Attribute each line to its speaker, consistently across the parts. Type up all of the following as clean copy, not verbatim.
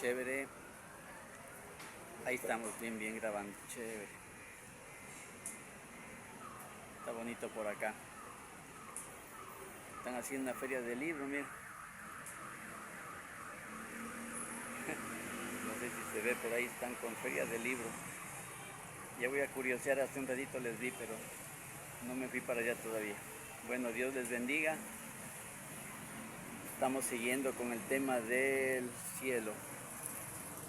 Speaker 1: chévere. Ahí estamos bien grabando, chévere. Está bonito por acá. Están haciendo una feria de libros, mira. No sé si se ve por ahí, están con feria de libros. Ya voy a curiosear, hace un ratito les vi, pero no me fui para allá todavía. Bueno, Dios les bendiga. Estamos siguiendo con el tema del cielo.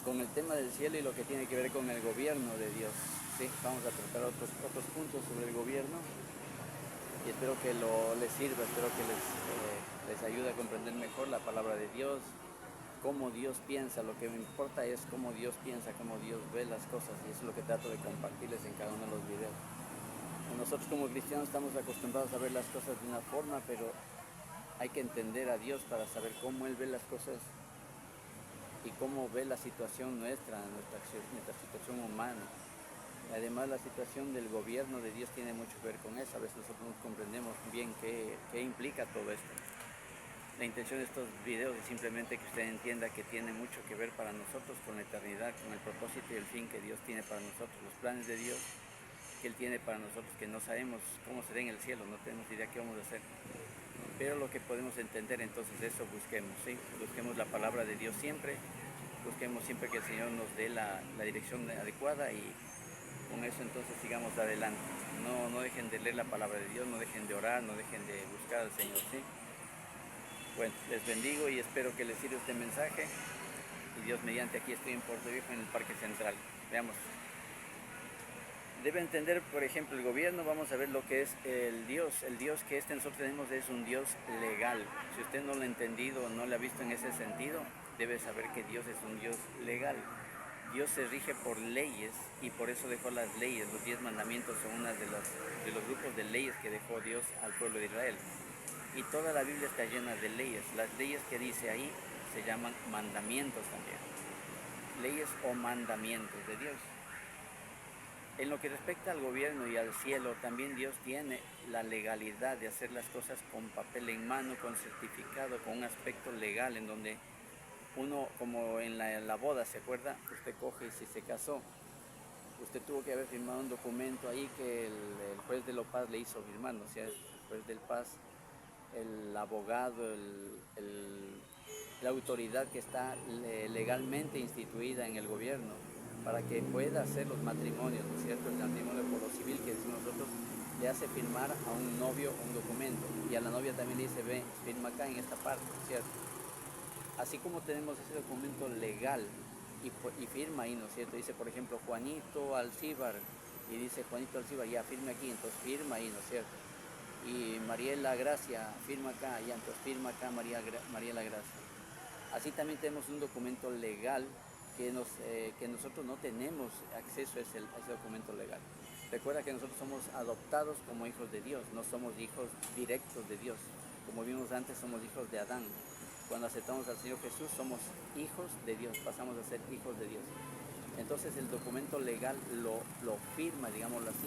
Speaker 1: Con el tema del cielo y lo que tiene que ver con el gobierno de Dios. Sí, vamos a tratar otros puntos sobre el gobierno y espero que les sirva, espero que les ayude a comprender mejor la palabra de Dios, cómo Dios piensa. Lo que me importa es cómo Dios piensa, cómo Dios ve las cosas, y eso es lo que trato de compartirles en cada uno de los videos. Nosotros como cristianos estamos acostumbrados a ver las cosas de una forma, pero hay que entender a Dios para saber cómo Él ve las cosas y cómo ve la situación nuestra situación humana. Además, la situación del gobierno de Dios tiene mucho que ver con eso. A veces nosotros no comprendemos bien qué implica todo esto. La intención de estos videos es simplemente que usted entienda que tiene mucho que ver para nosotros con la eternidad, con el propósito y el fin que Dios tiene para nosotros, los planes de Dios que Él tiene para nosotros, que no sabemos cómo será en el cielo, no tenemos idea qué vamos a hacer. Pero lo que podemos entender, entonces eso busquemos, ¿sí? Busquemos la palabra de Dios siempre, busquemos siempre que el Señor nos dé la dirección adecuada y con eso entonces sigamos adelante. No dejen de leer la palabra de Dios, no dejen de orar, no dejen de buscar al Señor, ¿sí? Bueno, les bendigo y espero que les sirva este mensaje. Y Dios mediante, aquí estoy en Puerto Viejo, en el Parque Central. Veamos. Debe entender, por ejemplo, el gobierno. Vamos a ver lo que es el Dios. El Dios que nosotros tenemos es un Dios legal. Si usted no lo ha entendido o no lo ha visto en ese sentido, debe saber que Dios es un Dios legal. Dios se rige por leyes y por eso dejó las leyes. Los 10 mandamientos son uno de los grupos de leyes que dejó Dios al pueblo de Israel. Y toda la Biblia está llena de leyes. Las leyes que dice ahí se llaman mandamientos también. Leyes o mandamientos de Dios. En lo que respecta al gobierno y al cielo, también Dios tiene la legalidad de hacer las cosas con papel en mano, con certificado, con un aspecto legal en donde uno, como en la boda, ¿se acuerda? Usted coge y si se casó, usted tuvo que haber firmado un documento ahí que el juez de la paz le hizo firmar, ¿no? O sea, el juez del paz, el abogado, la autoridad que está legalmente instituida en el gobierno para que pueda hacer los matrimonios, ¿no es cierto? El matrimonio por lo civil que decimos nosotros, le hace firmar a un novio un documento y a la novia también le dice, ve, firma acá en esta parte, ¿no es cierto? Así como tenemos ese documento legal y firma ahí, ¿no es cierto? Dice, por ejemplo, Juanito Alcíbar, y dice Juanito Alcíbar, ya firme aquí, entonces firma ahí, ¿no es cierto? Y Mariela Gracia, firma acá, ya, entonces firma acá Mariela Gracia. Así también tenemos un documento legal que nosotros no tenemos acceso a ese documento legal. Recuerda que nosotros somos adoptados como hijos de Dios, no somos hijos directos de Dios. Como vimos antes, somos hijos de Adán. Cuando aceptamos al Señor Jesús, somos hijos de Dios, pasamos a ser hijos de Dios. Entonces el documento legal lo firma, digámoslo así,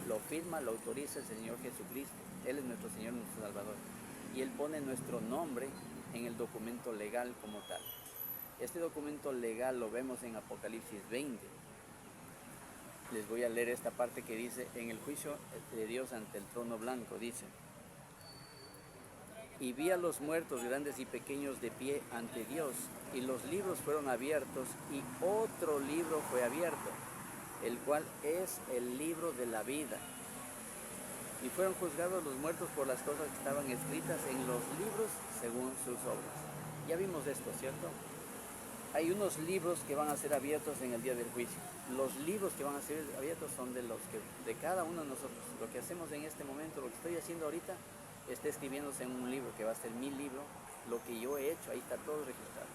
Speaker 1: lo firma, lo autoriza el Señor Jesucristo. Él es nuestro Señor, nuestro Salvador. Y Él pone nuestro nombre en el documento legal como tal. Este documento legal lo vemos en Apocalipsis 20. Les voy a leer esta parte que dice, en el juicio de Dios ante el trono blanco, dice, y vi a los muertos grandes y pequeños de pie ante Dios, y los libros fueron abiertos, y otro libro fue abierto, el cual es el libro de la vida. Y fueron juzgados los muertos por las cosas que estaban escritas en los libros según sus obras. Ya vimos esto, ¿cierto? Hay unos libros que van a ser abiertos en el día del juicio. Los libros que van a ser abiertos son de cada uno de nosotros. Lo que hacemos en este momento, lo que estoy haciendo ahorita, está escribiéndose en un libro que va a ser mi libro. Lo que yo he hecho, ahí está todo registrado.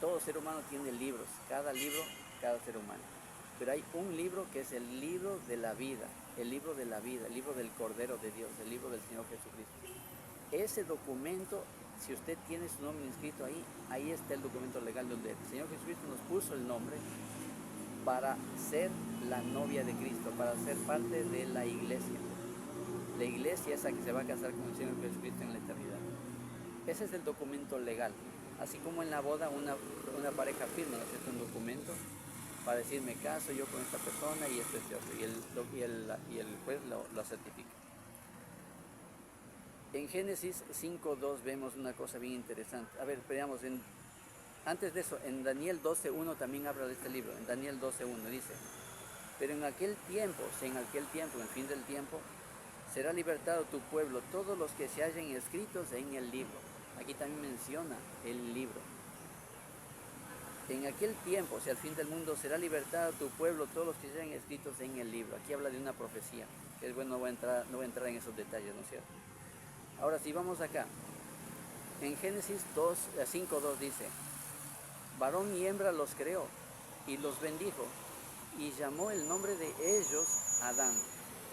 Speaker 1: Todo ser humano tiene libros, cada libro, cada ser humano. Pero hay un libro que es el libro de la vida, el libro de la vida, el libro del Cordero de Dios, el libro del Señor Jesucristo. Ese documento, si usted tiene su nombre inscrito ahí, ahí está el documento legal donde el Señor Jesucristo nos puso el nombre para ser la novia de Cristo, para ser parte de la iglesia. La iglesia es la que se va a casar con el Señor Jesucristo en la eternidad. Ese es el documento legal. Así como en la boda una pareja firma, ¿no es cierto?, un documento para decir me caso yo con esta persona y esto, otro, y el juez lo certifica. En Génesis 5.2 vemos una cosa bien interesante. A ver, veamos, antes de eso, en Daniel 12.1 también habla de este libro. En Daniel 12.1 dice, pero en aquel tiempo, en el fin del tiempo, será libertado tu pueblo, todos los que se hallen escritos en el libro. Aquí también menciona el libro. En aquel tiempo, al fin del mundo, será libertado tu pueblo, todos los que se hayan escritos en el libro. Aquí habla de una profecía, que es bueno, no voy a entrar en esos detalles, ¿no es cierto? Ahora, si vamos acá, en Génesis 5.2 dice, varón y hembra los creó y los bendijo y llamó el nombre de ellos Adán,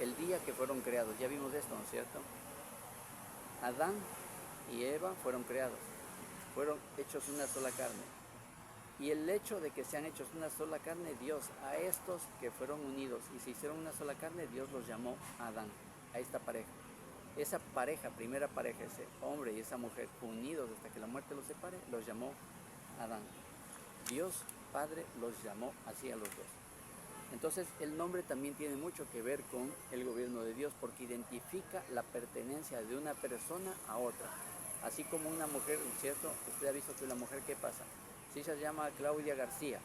Speaker 1: el día que fueron creados. Ya vimos esto, ¿no es cierto? Adán y Eva fueron creados, fueron hechos una sola carne. Y el hecho de que sean hechos una sola carne, Dios a estos que fueron unidos y se hicieron una sola carne, Dios los llamó Adán, a esta pareja. Esa pareja, primera pareja, ese hombre y esa mujer unidos hasta que la muerte los separe, los llamó Adán. Dios Padre los llamó así a los dos. Entonces el nombre también tiene mucho que ver con el gobierno de Dios porque identifica la pertenencia de una persona a otra. Así como una mujer, ¿cierto? Usted ha visto que la mujer, ¿qué pasa? Si ella se llama Claudia García,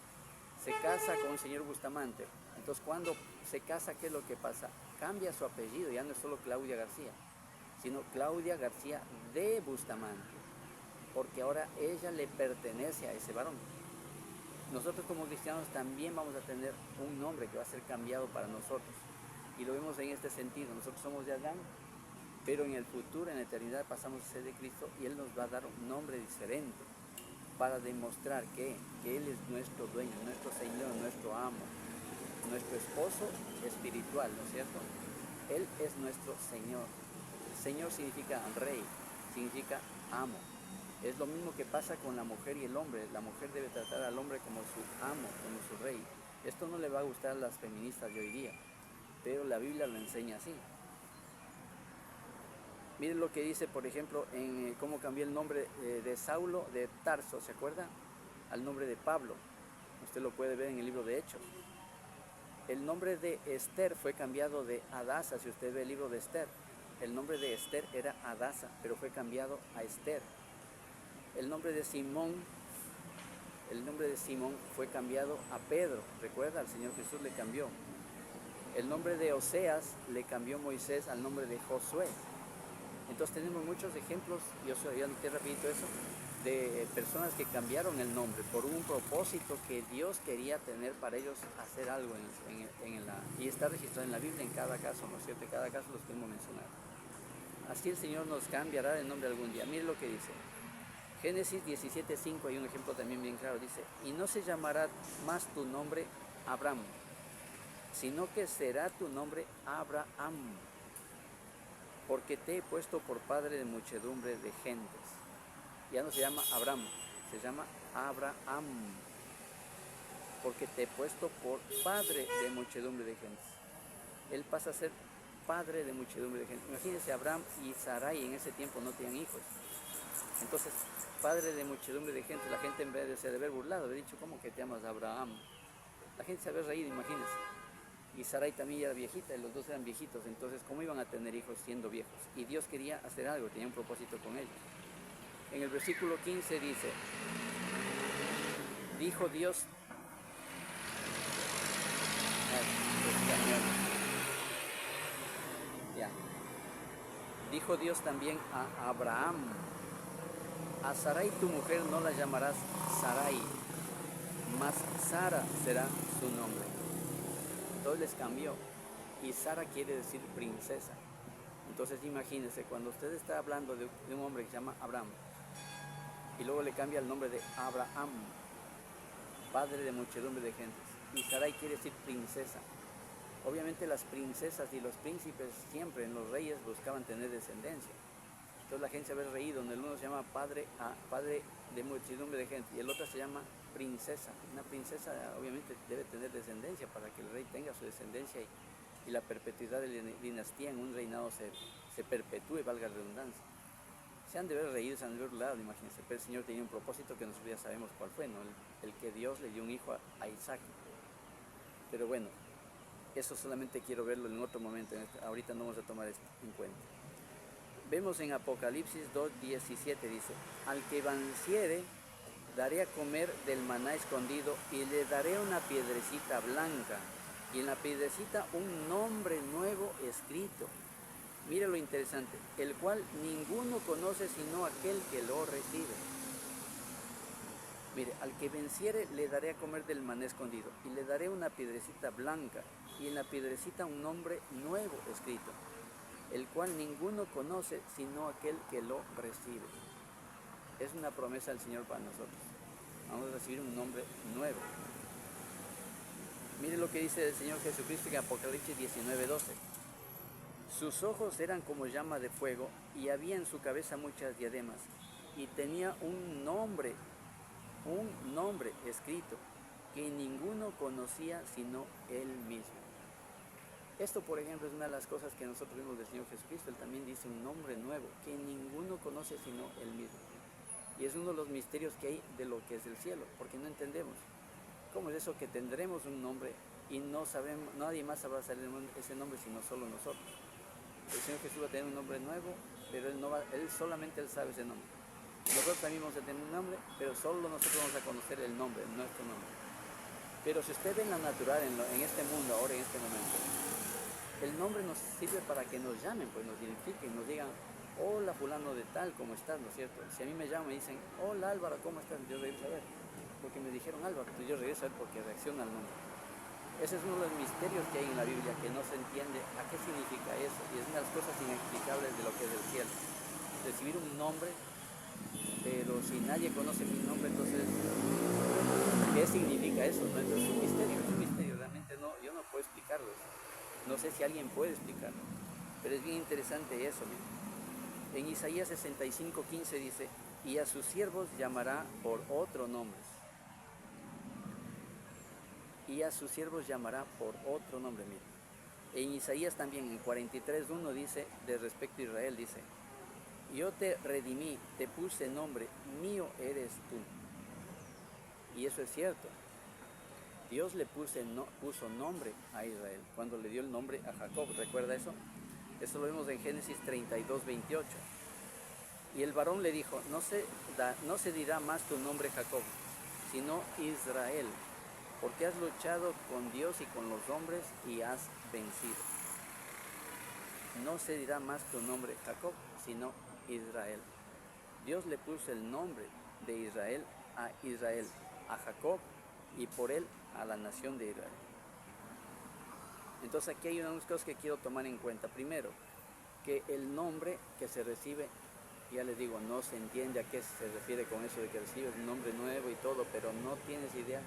Speaker 1: se casa con un señor Bustamante. Entonces cuando se casa, ¿qué es lo que pasa? Cambia su apellido, ya no es solo Claudia García, sino Claudia García de Bustamante, porque ahora ella le pertenece a ese varón. Nosotros como cristianos también vamos a tener un nombre que va a ser cambiado para nosotros. Y lo vemos en este sentido. Nosotros somos de Adán, pero en el futuro, en la eternidad, pasamos a ser de Cristo y Él nos va a dar un nombre diferente para demostrar que Él es nuestro dueño, nuestro Señor, nuestro amo, nuestro esposo espiritual, ¿no es cierto? Él es nuestro Señor. Señor significa rey, significa amo. Es lo mismo que pasa con la mujer y el hombre. La mujer debe tratar al hombre como su amo, como su rey. Esto no le va a gustar a las feministas de hoy día, pero la Biblia lo enseña así. Miren lo que dice, por ejemplo, en cómo cambió el nombre de Saulo de Tarso, ¿se acuerda? Al nombre de Pablo. Usted lo puede ver en el libro de Hechos. El nombre de Esther fue cambiado de Adasa, si usted ve el libro de Esther. El nombre de Esther era Adasa, pero fue cambiado a Esther. El nombre de Simón fue cambiado a Pedro. Recuerda, al Señor Jesús le cambió. El nombre de Oseas le cambió Moisés al nombre de Josué. Entonces tenemos muchos ejemplos, yo ya noté rapidito eso, de personas que cambiaron el nombre por un propósito que Dios quería tener para ellos hacer algo y está registrado en la Biblia en cada caso, ¿no es cierto? En cada caso los queremos mencionar. Así el Señor nos cambiará el nombre algún día. Mire lo que dice. Génesis 17.5 hay un ejemplo también bien claro. Dice, y no se llamará más tu nombre Abraham, sino que será tu nombre Abraham, porque te he puesto por padre de muchedumbre de gentes. Ya no se llama Abraham, se llama Abraham, porque te he puesto por padre de muchedumbre de gentes. Él pasa a ser padre de muchedumbre de gentes. Imagínense, Abraham y Sarai en ese tiempo no tenían hijos. Entonces, padre de muchedumbre de gente, la gente en vez de se haber burlado, haber dicho, ¿cómo que te llamas Abraham? La gente se había reído, imagínense. Y Sarai también ya era viejita, y los dos eran viejitos, entonces ¿cómo iban a tener hijos siendo viejos? Y Dios quería hacer algo, tenía un propósito con ellos. En el versículo 15 dice, dijo Dios, dijo Dios también a Abraham, a Sarai tu mujer no la llamarás Sarai, mas Sara será su nombre. Entonces les cambió, y Sara quiere decir princesa. Entonces imagínense, cuando usted está hablando de un hombre que se llama Abraham, y luego le cambia el nombre de Abraham, padre de muchedumbre de gentes, y Sarai quiere decir princesa. Obviamente las princesas y los príncipes siempre en los reyes buscaban tener descendencia. Entonces la gente se había reído, donde el uno se llama padre de muchedumbre de gente y el otro se llama princesa. Una princesa obviamente debe tener descendencia para que el rey tenga su descendencia y la perpetuidad de la dinastía en un reinado se perpetúe, valga la redundancia. Se han de ver reído, se han de ver burlado, imagínense. Pero el Señor tenía un propósito que nosotros ya sabemos cuál fue, ¿no? El que Dios le dio un hijo a Isaac. Pero bueno, eso solamente quiero verlo en otro momento. Ahorita no vamos a tomar esto en cuenta. Vemos en Apocalipsis 2:17, dice: al que venciere, daré a comer del maná escondido y le daré una piedrecita blanca y en la piedrecita un nombre nuevo escrito. Mire lo interesante, el cual ninguno conoce sino aquel que lo recibe. Mire, al que venciere le daré a comer del maná escondido y le daré una piedrecita blanca y en la piedrecita un nombre nuevo escrito, el cual ninguno conoce sino aquel que lo recibe. Es una promesa del Señor para nosotros. Vamos a recibir un nombre nuevo. Mire lo que dice el Señor Jesucristo en Apocalipsis 19:12. Sus ojos eran como llama de fuego y había en su cabeza muchas diademas y tenía un nombre escrito que ninguno conocía sino él mismo. Esto, por ejemplo, es una de las cosas que nosotros vimos del Señor Jesucristo. Él también dice un nombre nuevo que ninguno conoce sino él mismo. Y es uno de los misterios que hay de lo que es el cielo, porque no entendemos. ¿Cómo es eso que tendremos un nombre y no sabemos, nadie más sabrá saber ese nombre sino solo nosotros? El Señor Jesús va a tener un nombre nuevo, pero Él solamente Él sabe ese nombre. Nosotros también vamos a tener un nombre, pero solo nosotros vamos a conocer el nombre, nuestro nombre. Pero si usted ve en la natural, en este mundo, ahora en este momento, el nombre nos sirve para que nos llamen, pues nos identifiquen, nos digan: hola fulano de tal, ¿cómo estás? ¿No es cierto? Si a mí me llaman y me dicen: hola Álvaro, ¿cómo estás? Yo regreso a ver, porque me dijeron Álvaro, pues yo regreso a ver porque reacciona al nombre. Ese es uno de los misterios que hay en la Biblia, que no se entiende a qué significa eso, y es una de las cosas inexplicables de lo que es el cielo. Recibir un nombre, pero si nadie conoce mi nombre, entonces, ¿qué significa eso? ¿No? Entonces es un misterio, realmente no, yo no puedo explicarlo. No sé si alguien puede explicarlo, pero es bien interesante eso. En Isaías 65:15 dice: y a sus siervos llamará por otro nombre. Y a sus siervos llamará por otro nombre, mire. En Isaías también, en 43:1 dice, de respecto a Israel, dice: yo te redimí, te puse nombre, mío eres tú. Y eso es cierto. Dios le puso nombre a Israel cuando le dio el nombre a Jacob. ¿Recuerda eso? Eso lo vemos en Génesis 32:28. Y el varón le dijo: no se dirá más tu nombre Jacob, sino Israel, porque has luchado con Dios y con los hombres y has vencido. No se dirá más tu nombre Jacob, sino Israel. Dios le puso el nombre de Israel, a Jacob, y por él a la nación de Israel. Entonces aquí hay unas cosas que quiero tomar en cuenta. Primero, que el nombre que se recibe, ya les digo, no se entiende a qué se refiere con eso de que recibes un nombre nuevo y todo, pero no tienes idea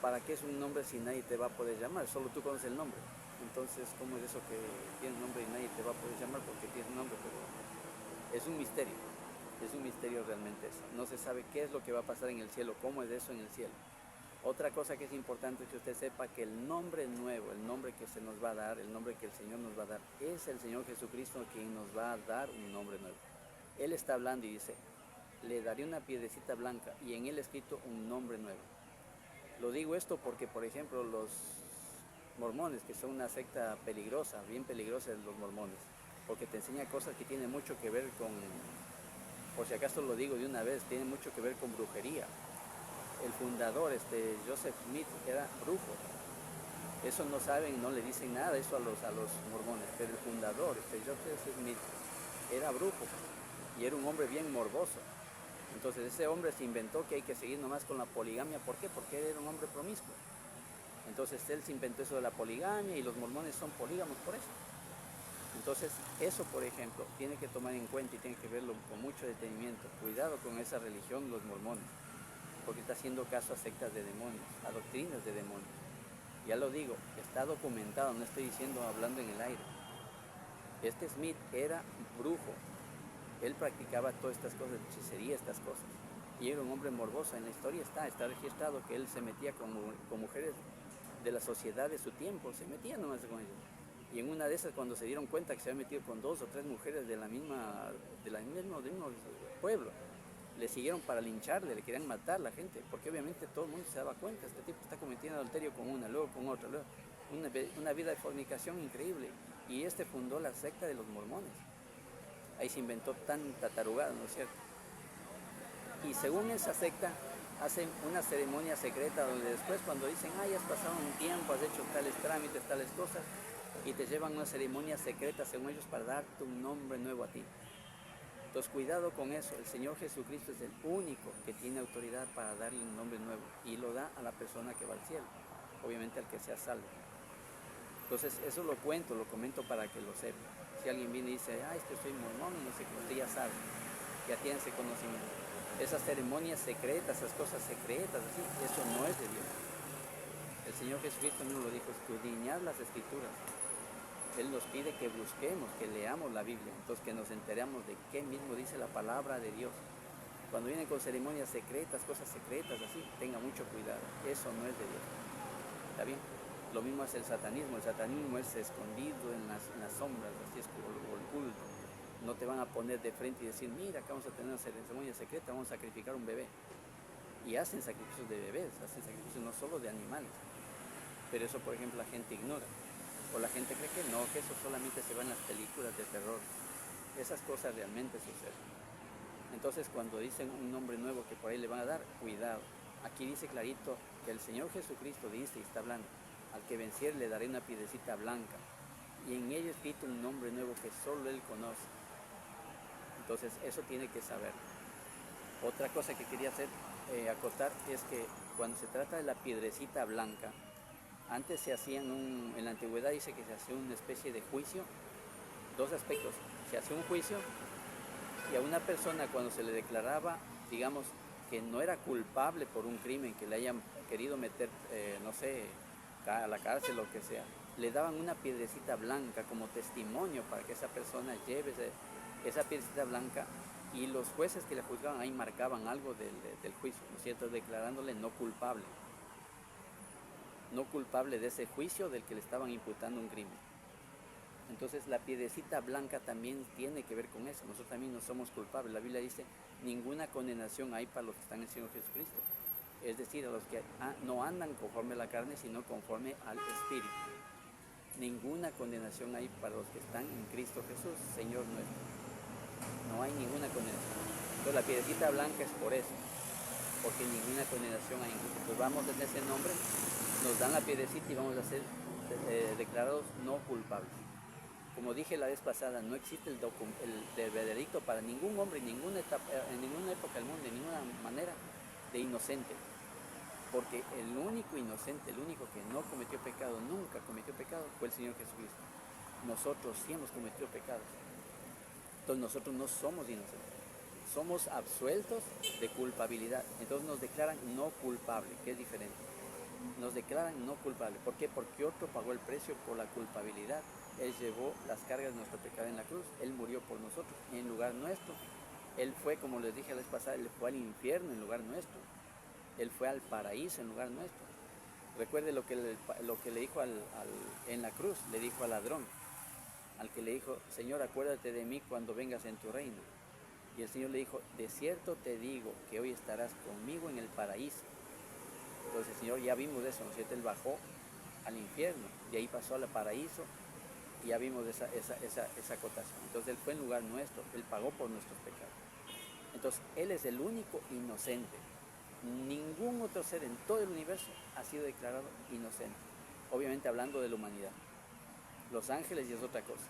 Speaker 1: para qué es un nombre si nadie te va a poder llamar, solo tú conoces el nombre. Entonces, ¿cómo es eso que tienes nombre y nadie te va a poder llamar porque tienes un nombre? Pero es un misterio realmente eso. No se sabe qué es lo que va a pasar en el cielo, cómo es eso en el cielo. Otra cosa que es importante es que usted sepa que el nombre nuevo, el nombre que se nos va a dar, el nombre que el Señor nos va a dar, es el Señor Jesucristo quien nos va a dar un nombre nuevo. Él está hablando y dice: le daré una piedrecita blanca y en él escrito un nombre nuevo. Lo digo esto porque, por ejemplo, los mormones, que son una secta peligrosa, bien peligrosa los mormones, porque te enseña cosas que tienen mucho que ver con, por si acaso lo digo de una vez, tiene mucho que ver con brujería. El fundador, Joseph Smith, era brujo. Eso no saben, no le dicen nada eso a los mormones, pero el fundador, Joseph Smith, era brujo y era un hombre bien morboso. Entonces ese hombre se inventó que hay que seguir nomás con la poligamia. ¿Por qué? Porque él era un hombre promiscuo. Entonces él se inventó eso de la poligamia y los mormones son polígamos por eso. Entonces eso, por ejemplo, tiene que tomar en cuenta y tiene que verlo con mucho detenimiento. Cuidado con esa religión, los mormones, porque está haciendo caso a sectas de demonios, a doctrinas de demonios. Ya lo digo, está documentado, no estoy diciendo hablando en el aire. Este Smith era brujo. Él practicaba todas estas cosas, hechicería, estas cosas. Y era un hombre morboso. En la historia está registrado que él se metía con mujeres de la sociedad de su tiempo. Se metía nomás con ellos. Y en una de esas, cuando se dieron cuenta que se había metido con 2 o 3 mujeres del mismo pueblo, le siguieron para lincharle, le querían matar a la gente, porque obviamente todo el mundo se daba cuenta, este tipo está cometiendo adulterio con una, luego con otra, luego una vida de fornicación increíble. Y fundó la secta de los mormones. Ahí se inventó tanta tarugada, ¿no es cierto? Y según esa secta, hacen una ceremonia secreta donde después, cuando dicen, ay, has pasado un tiempo, has hecho tales trámites, tales cosas, y te llevan una ceremonia secreta según ellos para darte un nombre nuevo a ti. Entonces cuidado con eso, el Señor Jesucristo es el único que tiene autoridad para darle un nombre nuevo y lo da a la persona que va al cielo, obviamente al que sea salvo. Entonces eso lo comento para que lo sepa. Si alguien viene y dice, es que soy mormón, no sé qué, usted ya sabe, ya tiene ese conocimiento. Esas ceremonias secretas, esas cosas secretas, así, eso no es de Dios. El Señor Jesucristo nos lo dijo, escudriñad las Escrituras. Él nos pide que busquemos, que leamos la Biblia, entonces que nos enteremos de qué mismo dice la palabra de Dios. Cuando vienen con ceremonias secretas, cosas secretas, así, tenga mucho cuidado. Eso no es de Dios. ¿Está bien? Lo mismo es el satanismo. El satanismo es escondido en las sombras, así es oculto. No te van a poner de frente y decir, mira, acá vamos a tener una ceremonia secreta, vamos a sacrificar un bebé. Y hacen sacrificios de bebés, hacen sacrificios no solo de animales. Pero eso, por ejemplo, la gente ignora. O la gente cree que no, que eso solamente se va en las películas de terror. Esas cosas realmente suceden. Entonces, cuando dicen un nombre nuevo que por ahí le van a dar, cuidado. Aquí dice clarito que el Señor Jesucristo dice y está hablando, al que venciere le daré una piedrecita blanca, y en ella escrito un nombre nuevo que solo Él conoce. Entonces, eso tiene que saber. Otra cosa que quería acotar es que cuando se trata de la piedrecita blanca, antes se hacían en la antigüedad dice que se hacía una especie de juicio, 2 aspectos. Se hacía un juicio y a una persona cuando se le declaraba, digamos, que no era culpable por un crimen, que le hayan querido meter, no sé, a la cárcel o lo que sea, le daban una piedrecita blanca como testimonio para que esa persona lleve esa piedrecita blanca, y los jueces que le juzgaban ahí marcaban algo del juicio, ¿no es cierto?, declarándole no culpable de ese juicio del que le estaban imputando un crimen. Entonces la piedrecita blanca también tiene que ver con eso. Nosotros también no somos culpables. La Biblia dice, ninguna condenación hay para los que están en el Señor Jesucristo. Es decir, a los que no andan conforme a la carne, sino conforme al Espíritu. Ninguna condenación hay para los que están en Cristo Jesús, Señor nuestro. No hay ninguna condenación. Entonces la piedrecita blanca es por eso, porque ninguna condenación hay en Cristo. Entonces vamos en ese nombre, nos dan la piedrecita y vamos a ser declarados no culpables. Como dije la vez pasada, no existe el veredicto para ningún hombre en ninguna época del mundo, de ninguna manera, de inocente. Porque el único inocente, el único que no cometió pecado, nunca cometió pecado, fue el Señor Jesucristo. Nosotros sí hemos cometido pecados. Entonces nosotros no somos inocentes. Somos absueltos de culpabilidad. Entonces nos declaran no culpable, que es diferente. Nos declaran no culpable. ¿Por qué? Porque otro pagó el precio por la culpabilidad. Él llevó las cargas de nuestro pecado en la cruz. Él murió por nosotros en lugar nuestro. Él fue, como les dije la vez pasada, Él fue al infierno en lugar nuestro. Él fue al paraíso en lugar nuestro. Recuerde lo que le dijo en la cruz, le dijo al ladrón, al que le dijo, Señor, acuérdate de mí cuando vengas en tu reino. Y el Señor le dijo, de cierto te digo que hoy estarás conmigo en el paraíso. Entonces el Señor, ya vimos eso, ¿no es cierto? Él bajó al infierno, de ahí pasó al paraíso, y ya vimos esa acotación. Entonces Él fue en lugar nuestro, Él pagó por nuestros pecados. Entonces Él es el único inocente. Ningún otro ser en todo el universo ha sido declarado inocente. Obviamente hablando de la humanidad. Los ángeles ya es otra cosa.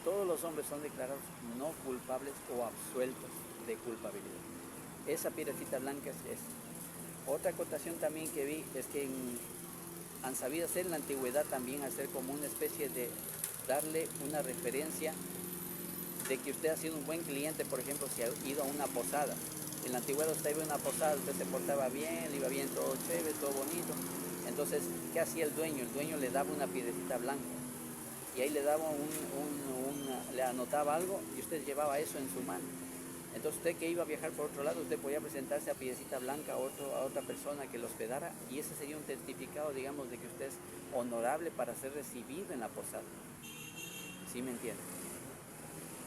Speaker 1: Todos los hombres son declarados no culpables o absueltos de culpabilidad. Esa piedrecita blanca es esa. Otra acotación también que vi es que han sabido hacer en la antigüedad también, hacer como una especie de darle una referencia de que usted ha sido un buen cliente, por ejemplo, si ha ido a una posada. En la antigüedad usted iba a una posada, usted se portaba bien, le iba bien, todo chévere, todo bonito. Entonces, ¿qué hacía el dueño? El dueño le daba una piedrecita blanca y ahí le daba le anotaba algo y usted llevaba eso en su mano. Entonces usted que iba a viajar por otro lado, usted podía presentarse a Piedecita Blanca, a otra persona que lo hospedara, y ese sería un certificado, digamos, de que usted es honorable para ser recibido en la posada. ¿Sí me entiende?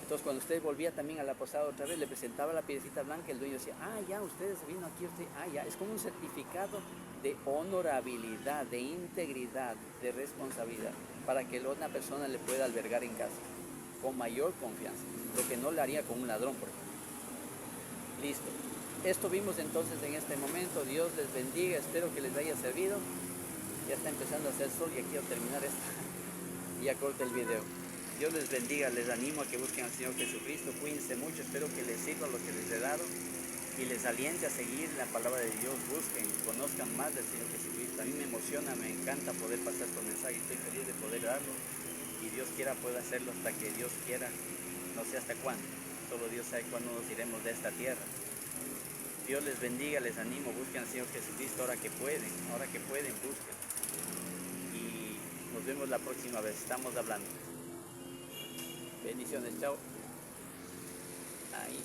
Speaker 1: Entonces cuando usted volvía también a la posada otra vez, le presentaba la Piedecita Blanca, el dueño decía, ah, ya, ustedes vino aquí, usted, ah, ya, es como un certificado de honorabilidad, de integridad, de responsabilidad, para que una persona le pueda albergar en casa, con mayor confianza, lo que no le haría con un ladrón, por ejemplo. Listo. Esto vimos entonces en este momento. Dios les bendiga, espero que les haya servido. Ya está empezando a hacer sol y aquí quiero terminar esto. Y ya corta el video. Dios les bendiga, les animo a que busquen al Señor Jesucristo, cuídense mucho, espero que les sirva lo que les he dado y les aliente a seguir la palabra de Dios, busquen, conozcan más del Señor Jesucristo. A mí me emociona, me encanta poder pasar estos mensajes, estoy feliz de poder darlo y Dios quiera pueda hacerlo hasta que Dios quiera, no sé hasta cuándo, solo Dios sabe cuándo nos iremos de esta tierra. Dios les bendiga, les animo, busquen al Señor Jesucristo ahora que pueden, busquen. Y nos vemos la próxima vez, estamos hablando. Bendiciones, chao. Ahí.